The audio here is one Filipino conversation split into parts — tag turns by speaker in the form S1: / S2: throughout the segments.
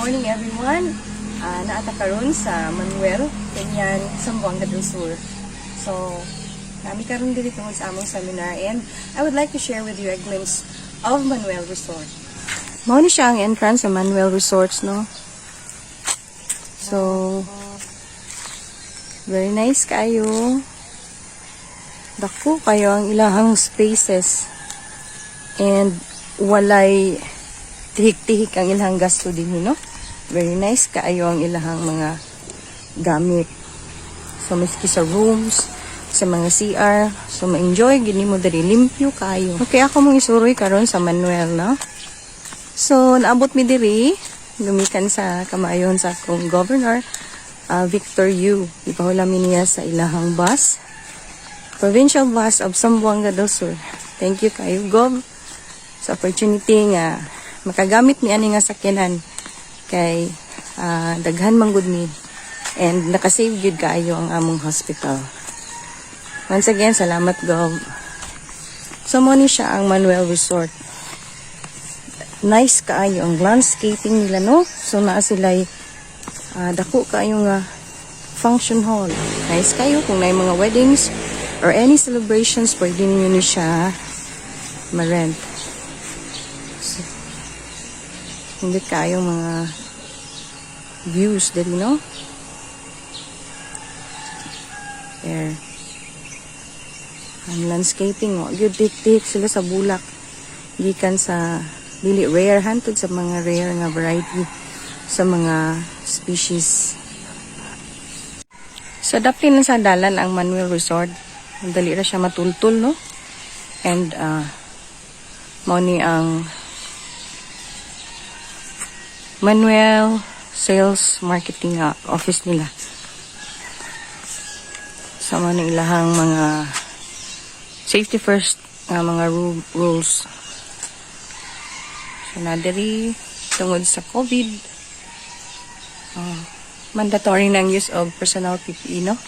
S1: morning everyone. Naata karon sa Manuel, Kenyan, Zamboanga del Sur. So, kami karon diri tungod sa among seminar and I would like to share with you a glimpse of Manuel Resort. Mao ni siya ang entrance sa Manuel Resorts, no? So, very nice kayo. Dako kayo ang ilahang spaces. And walay tihik-tihik ang ilahang gasto din, no? Very nice kaayo ang ilahang mga gamit. So, miski sa rooms, sa mga CR. So, ma-enjoy, gini mo dari limpyo kayo. Okay, ako mong isuroy karon sa Manuel, no? So, naabot mi diri, lumikan sa kamayon sa akong governor, Victor Yu. Ipahulami niya sa ilahang bus. Provincial Bus of Zamboanga del Sur. Thank you kayo, Gov, sa opportunity nga makagamit ni ani nga sakyanan kay daghan man gud mi and nakasave gyud kaayo ang among hospital. Once again, salamat, Gov. So mo ni siya ang Manuel Resort. Nice kaayo ang landscaping nila, no? So naa sila'y dako kaayo nga function hall. Nice kayo kung may mga weddings or any celebrations, pwede niyo ni siya ma-rent. So, hindi kayong mga views dali, no? There. Ang landscaping, good tik-tik sila sa bulak. Gikan sa dili rare, hantod sa mga rare nga variety sa mga species. So, dapli na sa dalan ang Manuel Resort. Dali ra siya matultul, no? And, mao ni ang Manuel Sales Marketing office nila. Sama ng ilahang mga safety first mga rules. So, nadiri tungod sa COVID, mandatory ng use of personal PPE, no?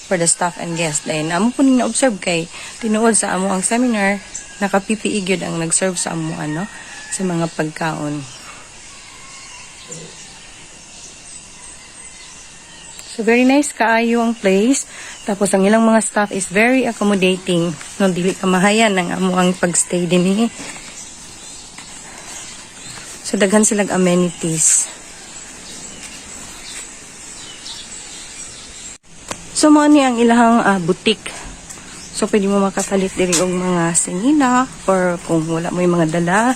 S1: For the staff and guests. Dahil amo po ning na-observe kay tinuod sa amo ang seminar, naka-PPE gyud ang nag-serve sa amo, ano, sa mga pagkaon. So, very nice kaayo ang place. Tapos, ang ilang mga staff is very accommodating. No, dili kamahayan ng amo ang pagstay din, eh. So, daghan silang amenities. So, mo ni ang ilahang boutique. So, pwede mo makapalit diri og mga singina or kung wala mo yung mga dala,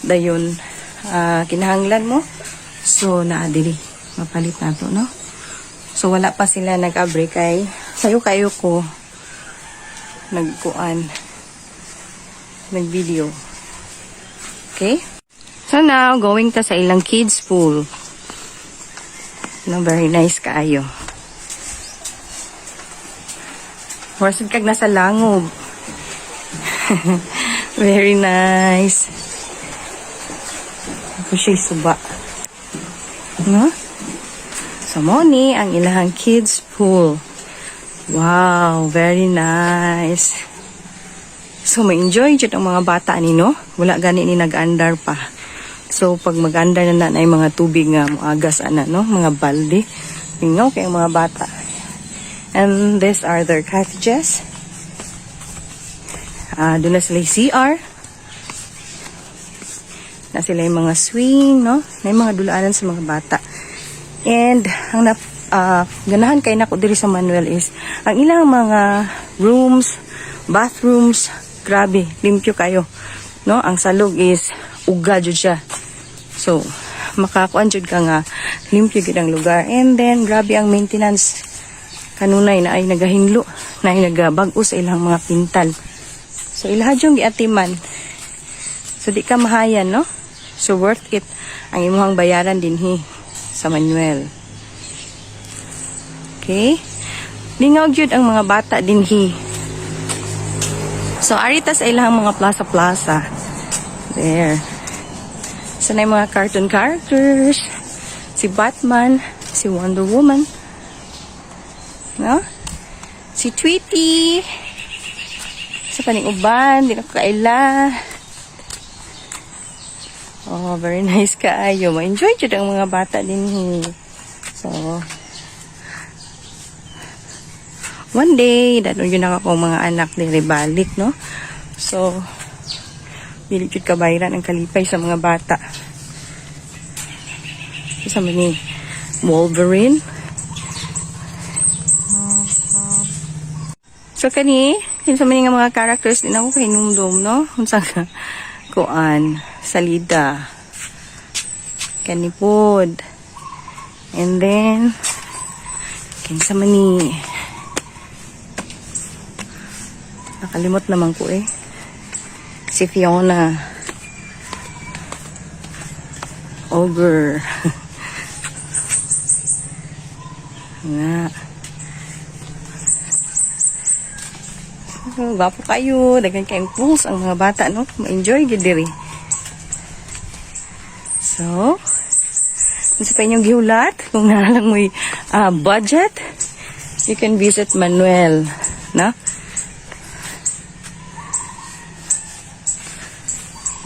S1: dayon kinahanglan mo. So, naa diri mapalit nato, no? So, wala pa sila nag-abre kay kayo ko nag-video. Okay? So, now, going ta sa ilang kids pool. No, very nice kaayo. Warsid kag nasa langob. Very nice. Ako siya'y suba. No? So, moni ang ilahang kids pool. Wow, very nice. So, ma-enjoy dyan ang mga bata ni, no? Wala gani ni nag-andar pa. So, pag mag-andar na ay mga tubig nga muagas, no? Mga balde. Tingaw kay mga bata. And these are their cottages. Doon na sila yung CR. Na sila yung mga swing, no? Na yung mga dulaanan sa mga bata. And, ang ganahan kay nako diri sa Manuel is, ang ilang mga rooms, bathrooms, grabe, limpyo kayo. No? Ang salog is, uga jud siya. So, makakuan jud ka nga, limpyo gid ang lugar. And then, grabe ang maintenance. Kanunay na ay nagahinlo, na ay nagabag-o sa ilang mga pintal. So, ilahad yung giatiman. So, di ka mahayan, no? So, worth it ang imuhang bayaran din, sa Manuel. Okay? Lingaw gyud ang mga bata din, So, arita sa ilang mga plaza-plaza. There. So, na yung mga cartoon characters. Si Batman, si Wonder Woman. No? Si Tweety. Sa paning uban, di na kaila. Oh, very nice kaayo. Ma-enjoy jud ang mga bata din. So, one day, danon yun ako mga anak nila balik, no? So, dili jud kabayran ang kalipay sa mga bata. Kasama ni Wolverine. So, kinsa man nga mga characters din ako kay Numdum, no? Unsa ka kuan, salida. Kanipod. And then, kinsa man ni nakalimot naman ko si Fiona. Ogre. Nga. Gwapo kayo. Dagan kayong pools ang mga bata, no? Ma-enjoy gid diri. So, kung sa pa inyong gihulat, kung nalang mo'y budget, you can visit Manuel, no?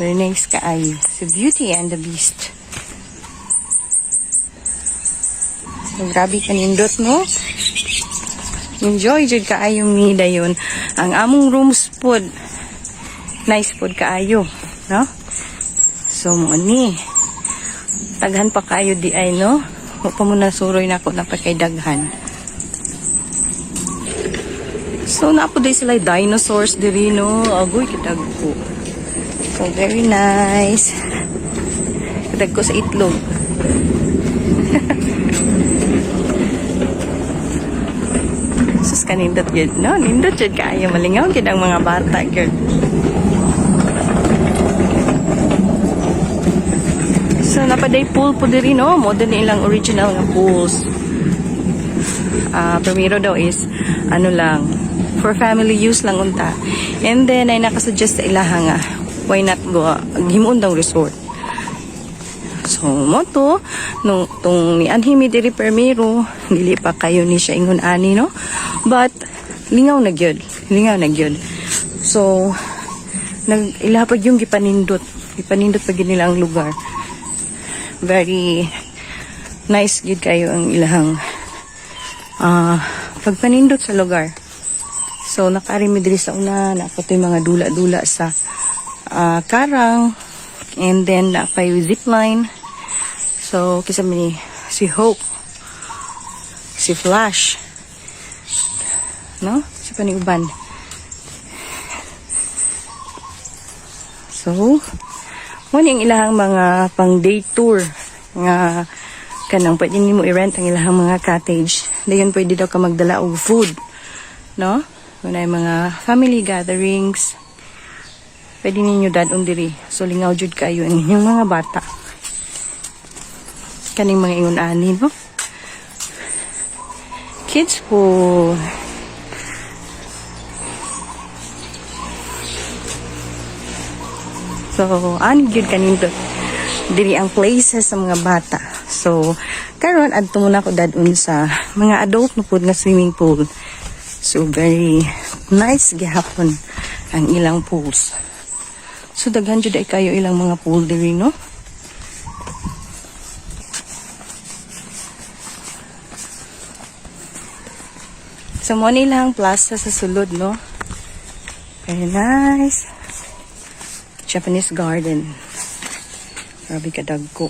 S1: Very nice kaayo. So, Beauty and the Beast. So, grabe kanindot, no? Enjoy jud kaayo mi dayon. Ang among rooms pod nice pod kaayo, no? So mo ni taghan pa kayo di ay, no? Wa pa mo na suroy nako na pa kay daghan. So napo day sila dinosaurs diri, no? Agoy kitagko. So very nice. Kitagko sa itlog. Sus kanindot gid, no? Nindot jud kaayo malingaw gid ang mga bata gid. So napaday pool po diri, no? Modern ilang original nga pools. Primero daw is ano lang for family use lang unta. And then ay nakasuggest sa ilaha nga why not go himuon daw resort. So, mo to, nung ni Anhimi diri permiro, dili pa kayo ni siya ingon ani, no? But, lingaw na gyud. Lingaw na gyud. So, ilapag yung gipanindot. Gipanindot pa gyud nila ang lugar. Very nice gyud kayo ang ilahang pagpanindot sa lugar. So, nakarimi diri sa una, napato yung mga dula-dula sa karang, and then napay zipline. So, kisa ni si Hope, si Flash, no? Si Paniguban. So, mo yung ilahang mga pang day tour nga kanang pwede nimo i-rent ang ilahang mga cottage. Dayon pwede daw ka magdala og food, no? Kung ay mga family gatherings, pwede ninyo dadong diri. So, lingaw jud kayo ang inyong mga bata. Kaning mga ingon ani, no? Kids pool. So, ani gyud kaninto diri ang places sa mga bata. So, karon adto muna ko dadun sa mga adult na pud nga swimming pool. So, very nice gihapon ang ilang pools. So, daghan jud ay kayo ilang mga pool diri, no? So, mo nilang plaza sa sulod, no? Very nice. Japanese garden. Grabe kadagko.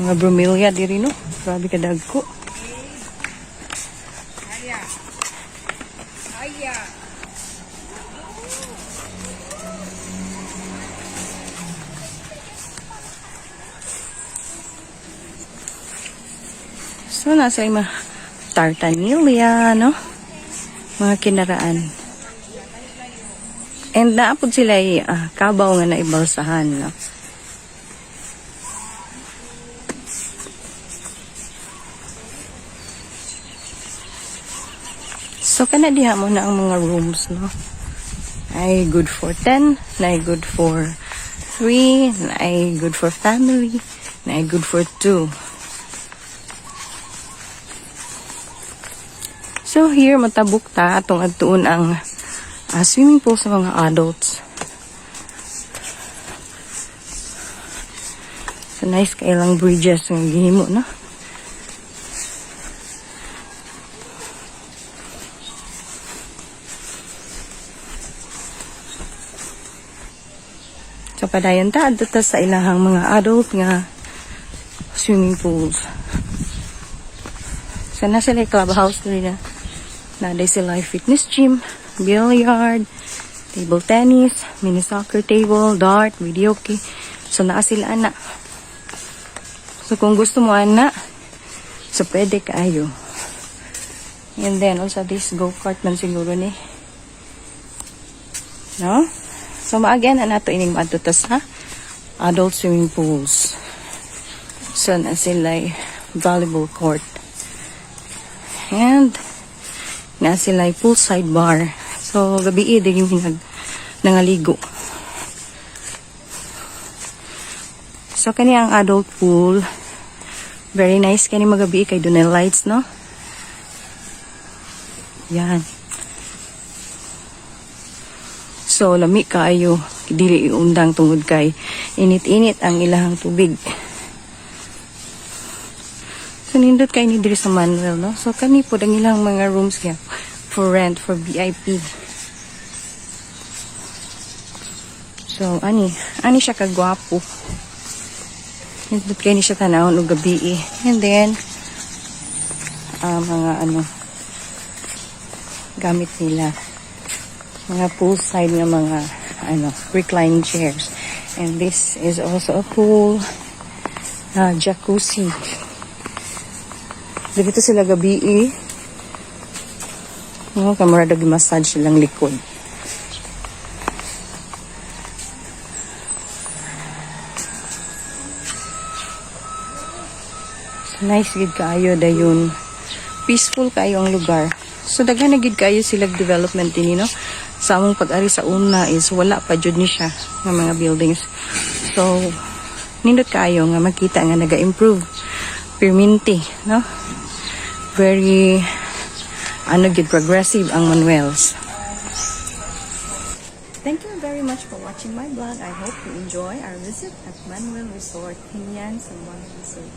S1: Mga bromeliad diri, no? Grabe kadagko. So, nasa yung mga tartanilla, no? Mga kinaraan. And naapod sila kabaw nga na ibalsahan, no? So, kanadiha mo na ang mga rooms, no? Ay good for 10, na good for 3, na good for family, na good for 2. So here matabuk ta atong adtuon ang swimming pool sa mga adults. So nice kay lang bridges ng gihimo, no? So padayon ta adto ta sa ilahang mga adult nga swimming pools. So na sila clubhouse rin na. Naday sila fitness gym, billiard, table tennis, mini soccer table, dart, video key. So naa sila ana. So kung gusto mo ana, so pwede kaayo. And then also this go-kart man siguro ni. No? So maagyan na nato ining maadto sa adult swimming pools. So na sila volleyball court. And na sila poolside bar. So gabi din yung nangaligo. So kani ang adult pool. Very nice kani magabi kay dunay lights, no? Yan. So, lami kaayo, dili iundang tungod kay init-init ang ilahang tubig. So, nindot kay ni diri sa Manuel, no? So, kani po ang ilang mga rooms kaya for rent, for VIP. So, ani siya kagwapo. Nindot kay ni siya tanawon og gabi. And then, mga gamit nila. Mga poolside nga mga reclining chairs. And this is also a pool, jacuzzi. Dito sila gabi kamara dagi massage silang likod. So, nice gid kaayo dayon. Peaceful kayo ang lugar. So daghan na gid kayo sila development din, no? Sa among pag-ari sa una is wala pa jud ni siya ng mga buildings. So nindot kayo nga makita nga naga-improve permanente, no? Very gid progressive ang Manuel's. Thank you very much for watching my vlog. I hope you enjoy our visit at Manuel Resort, Hinian, Zamboanga Resort.